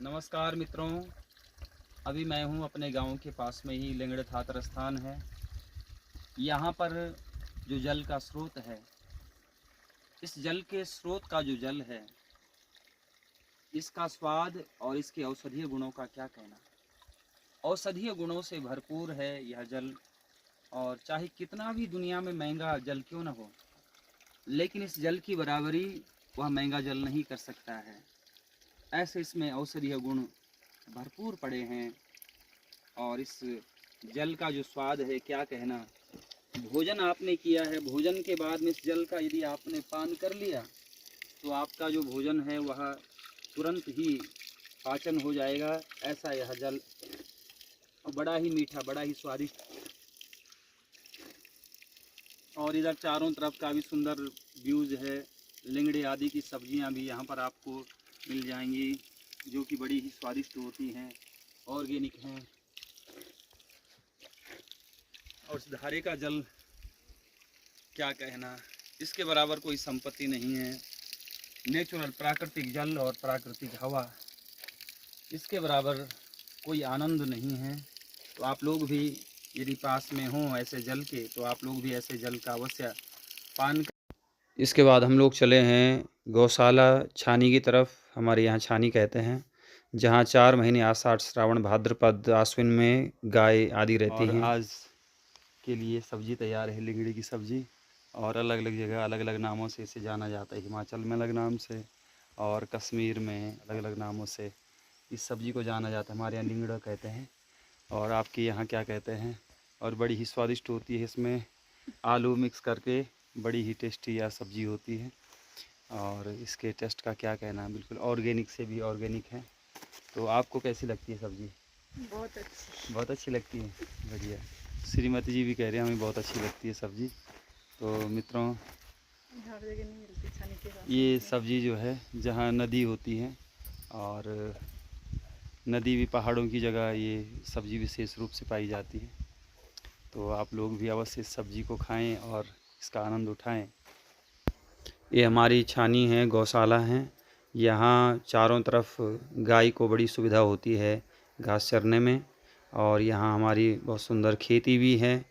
नमस्कार मित्रों, अभी मैं हूं अपने गांव के पास में ही लिंगड़ थातर स्थान है। यहां पर जो जल का स्रोत है, इस जल के स्रोत का जो जल है, इसका स्वाद और इसके औषधीय गुणों का क्या कहना। औषधीय गुणों से भरपूर है यह जल, और चाहे कितना भी दुनिया में महंगा जल क्यों न हो, लेकिन इस जल की बराबरी वह महंगा जल नहीं कर सकता है। ऐसे इसमें औषधीय गुण भरपूर पड़े हैं। और इस जल का जो स्वाद है क्या कहना। भोजन आपने किया है, भोजन के बाद में इस जल का यदि आपने पान कर लिया तो आपका जो भोजन है वह तुरंत ही पाचन हो जाएगा। ऐसा यह जल बड़ा ही मीठा, बड़ा ही स्वादिष्ट। और इधर चारों तरफ का भी सुंदर व्यूज है। लिंगड़े आदि की सब्जियां भी यहाँ पर आपको मिल जाएंगी, जो कि बड़ी ही स्वादिष्ट होती हैं, ऑर्गेनिक हैं। और इस धारे का जल क्या कहना, इसके बराबर कोई संपत्ति नहीं है। नेचुरल प्राकृतिक जल और प्राकृतिक हवा, इसके बराबर कोई आनंद नहीं है। तो आप लोग भी यदि पास में हों ऐसे जल के, तो आप लोग भी ऐसे जल का अवश्य पान कर। इसके बाद हम लोग चले हैं गौशाला छानी की तरफ। हमारे यहाँ छानी कहते हैं, जहाँ 4 महीने आषाढ़ श्रावण भाद्रपद आश्विन में गाय आदि रहती हैं। आज के लिए सब्जी तैयार है, लिंगड़ी की सब्जी। और अलग अलग जगह अलग अलग नामों से इसे जाना जाता है। हिमाचल में अलग नाम से और कश्मीर में अलग अलग नामों से इस सब्ज़ी को जाना जाता है। हमारे यहाँ लिंगड़ा कहते हैं, और आपके यहाँ क्या कहते हैं। और बड़ी ही स्वादिष्ट होती है, इसमें आलू मिक्स करके बड़ी ही टेस्टी यह सब्ज़ी होती है। और इसके टेस्ट का क्या कहना, बिल्कुल ऑर्गेनिक से भी ऑर्गेनिक है। तो आपको कैसी लगती है सब्ज़ी? बहुत अच्छी लगती है, बढ़िया। श्रीमती जी भी कह रहे हैं हमें बहुत अच्छी लगती है सब्ज़ी। तो मित्रों, ये सब्ज़ी जो है जहाँ नदी होती है, और नदी भी पहाड़ों की जगह ये सब्ज़ी विशेष रूप से पाई जाती है। तो आप लोग भी अवश्य इस सब्ज़ी को खाएं और इसका आनंद उठाएं। ये हमारी छानी है, गौशाला है। यहाँ चारों तरफ गाय को बड़ी सुविधा होती है घास चरने में। और यहाँ हमारी बहुत सुंदर खेती भी है,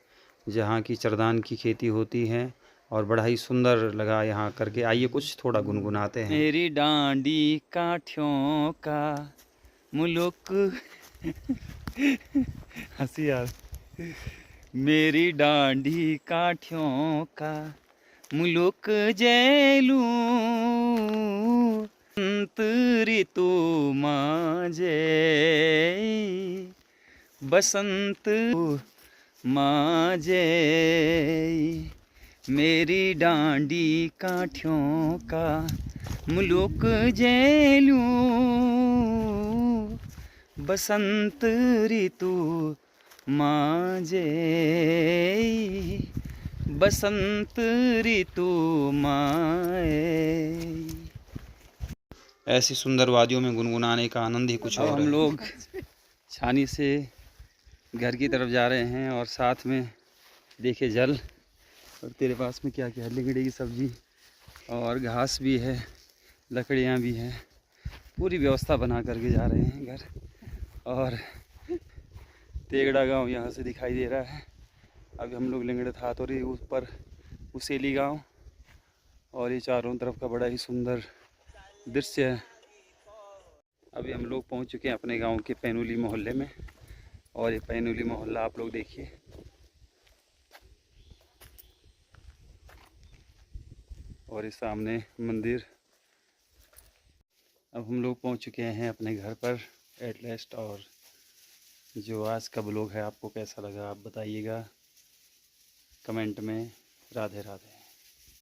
जहाँ की चरदान की खेती होती है, और बड़ा ही सुंदर लगा यहाँ करके। आइए कुछ थोड़ा गुनगुनाते हैं। मेरी डांडी काठियों का मुल्क हंसी यार। मेरी डांडी काठियों का मुल्क जैलू, बसंत ऋतु मांझे, बसंत मांझे। मेरी डांडी काठियों का मुल्क जैलू, बसंत ऋतु मांझे, बसंत ऋतु माए। ऐसी सुंदर वादियों में गुनगुनाने का आनंद ही कुछ और है। हम लोग छानी से घर की तरफ जा रहे हैं, और साथ में देखे जल, और तेरे पास में क्या क्या है, लिंगड़ी की सब्जी और घास भी है, लकड़ियाँ भी हैं। पूरी व्यवस्था बना करके जा रहे हैं घर। और तेगड़ा गांव यहाँ से दिखाई दे रहा है। अभी हम लोग लिंगड़े थातोरी ऊपर उसेली गांव, और ये चारों तरफ का बड़ा ही सुंदर दृश्य है। अभी हम लोग पहुंच चुके हैं अपने गांव के पैनुली मोहल्ले में। और ये पैनुली मोहल्ला आप लोग देखिए, और इस सामने मंदिर। अब हम लोग पहुंच चुके हैं अपने घर पर एट लास्ट। और जो आज का ब्लॉग है आपको कैसा लगा आप बताइएगा कमेंट में। राधे राधे।